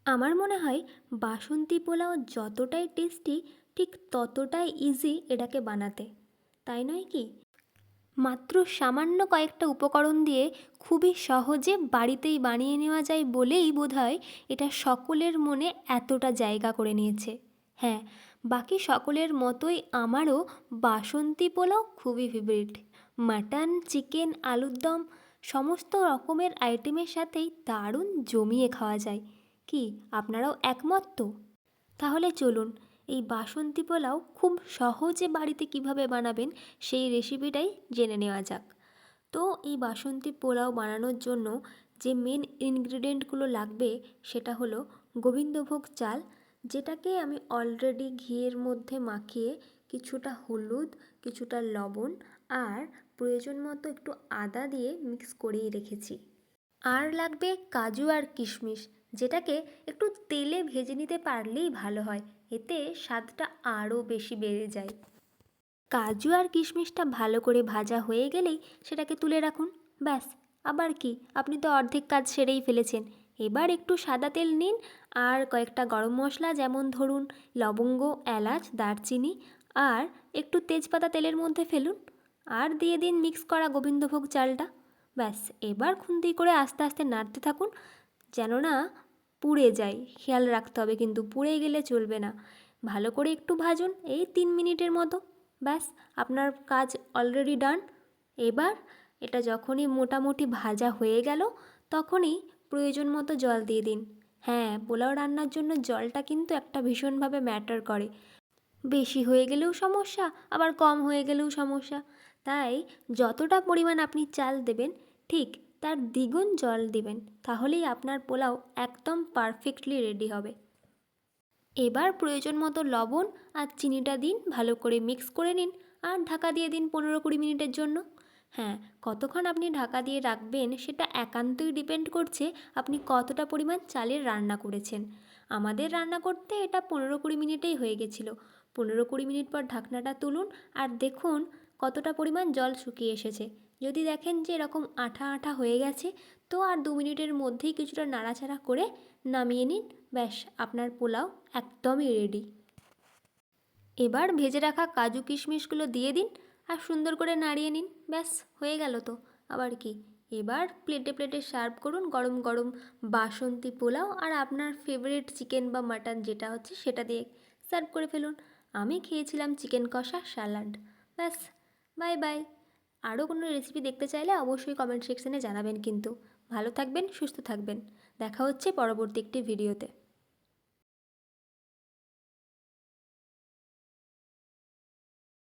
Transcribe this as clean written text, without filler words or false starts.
আমার মনে হয় বাসন্তী পোলাও যতটাই টেস্টি ঠিক ততটাই ইজি এটাকে বানাতে, তাই নয় কি? মাত্র সামান্য কয়েকটা উপকরণ দিয়ে খুবই সহজে বাড়িতেই বানিয়ে নেওয়া যায় বলেই বোধহয় এটা সকলের মনে এতটা জায়গা করে নিয়েছে। হ্যাঁ, বাকি সকলের মতোই আমারও বাসন্তী পোলাও খুবই ফেভারিট। মাটন, চিকেন, আলুর দম সমস্ত রকমের আইটেমের সাথেই দারুণ জমিয়ে খাওয়া যায়। কি আপনারাও একমত তো? তাহলে চলুন এই বাসন্তী পোলাও খুব সহজে বাড়িতে কিভাবে বানাবেন সেই রেসিপিটাই জেনে নেওয়া যাক। তো এই বাসন্তী পোলাও বানানোর জন্য যে মেন ইনগ্রিডিয়েন্টগুলো লাগবে সেটা হলো গোবিন্দভোগ চাল, যেটাকে আমি অলরেডি ঘিয়ের মধ্যে মাখিয়ে কিছুটা হলুদ, কিছুটা লবণ আর প্রয়োজন মতো একটু আদা দিয়ে মিক্স করেই রেখেছি। আর লাগবে কাজু আর কিশমিশ, যেটাকে একটু তেলে ভেজে নিতে পারলেই ভালো হয়, এতে স্বাদটা আরও বেশি বেড়ে যায়। কাজু আর কিশমিশটা ভালো করে ভাজা হয়ে গেলেই সেটাকে তুলে রাখুন। ব্যাস, আবার কি, আপনি তো অর্ধেক কাজ সেরেই ফেলেছেন। এবার একটু সাদা তেল নিন আর কয়েকটা গরম মশলা, যেমন ধরুন লবঙ্গ, এলাচ, দারচিনি আর একটু তেজপাতা তেলের মধ্যে ফেলুন আর দিয়ে দিন মিক্স করা গোবিন্দভোগ চালটা। ব্যাস, এবার খুন্তি করে আস্তে আস্তে নাড়তে থাকুন যেন না পুড়ে যায়। খেয়াল রাখতে হবে কিন্তু, পুড়ে গেলে চলবে না। ভালো করে একটু ভাজুন, এই 3 মিনিটের মতো। ব্যাস, আপনার কাজ অলরেডি ডান। এবার এটা যখনই মোটামুটি ভাজা হয়ে গেল তখনই প্রয়োজন মতো জল দিয়ে দিন। হ্যাঁ, পোলাও রান্নার জন্য জলটা কিন্তু একটা ভীষণভাবে ম্যাটার করে। বেশি হয়ে গেলেও সমস্যা, আবার কম হয়ে গেলেও সমস্যা। তাই যতটা পরিমাণ আপনি চাল দেবেন ঠিক তার দ্বিগুণ জল দিবেন, তাহলেই আপনার পোলাও একদম পারফেক্টলি রেডি হবে। এবার প্রয়োজন মতো লবণ আর চিনিটা দিন, ভালো করে মিক্স করে নিন আর ঢাকা দিয়ে দিন 15-20 মিনিটের জন্য। হ্যাঁ, কতক্ষণ আপনি ঢাকা দিয়ে রাখবেন সেটা একান্তই ডিপেন্ড করছে আপনি কতটা পরিমাণ চালের রান্না করেছেন। আমাদের রান্না করতে এটা 15-20 মিনিটেই হয়ে গেছিলো। 15-20 মিনিট পর ঢাকনাটা তুলুন আর দেখুন কতটা পরিমাণ জল শুকিয়ে এসেছে। যদি দেখেন যে এরকম আঠা আঠা হয়ে গেছে, তো আর 2 মিনিটের মধ্যেই কিছুটা নাড়াচাড়া করে নামিয়ে নিন। ব্যাস, আপনার পোলাও একদমই রেডি। এবার ভেজে রাখা কাজু কিশমিশগুলো দিয়ে দিন আর সুন্দর করে নাড়িয়ে নিন। ব্যাস, হয়ে গেল তো, আবার কি। এবার প্লেটে প্লেটে সার্ভ করুন গরম গরম বাসন্তী পোলাও আর আপনার ফেভারিট চিকেন বা মাটন যেটা হচ্ছে সেটা দিয়ে সার্ভ করে ফেলুন। আমি খেয়েছিলাম চিকেন কষা স্যালাড। ব্যাস, বাই বাই। আরও কোনো রেসিপি দেখতে চাইলে অবশ্যই কমেন্ট সেকশনে জানাবেন কিন্তু। ভালো থাকবেন, সুস্থ থাকবেন। দেখা হচ্ছে পরবর্তী একটি ভিডিওতে।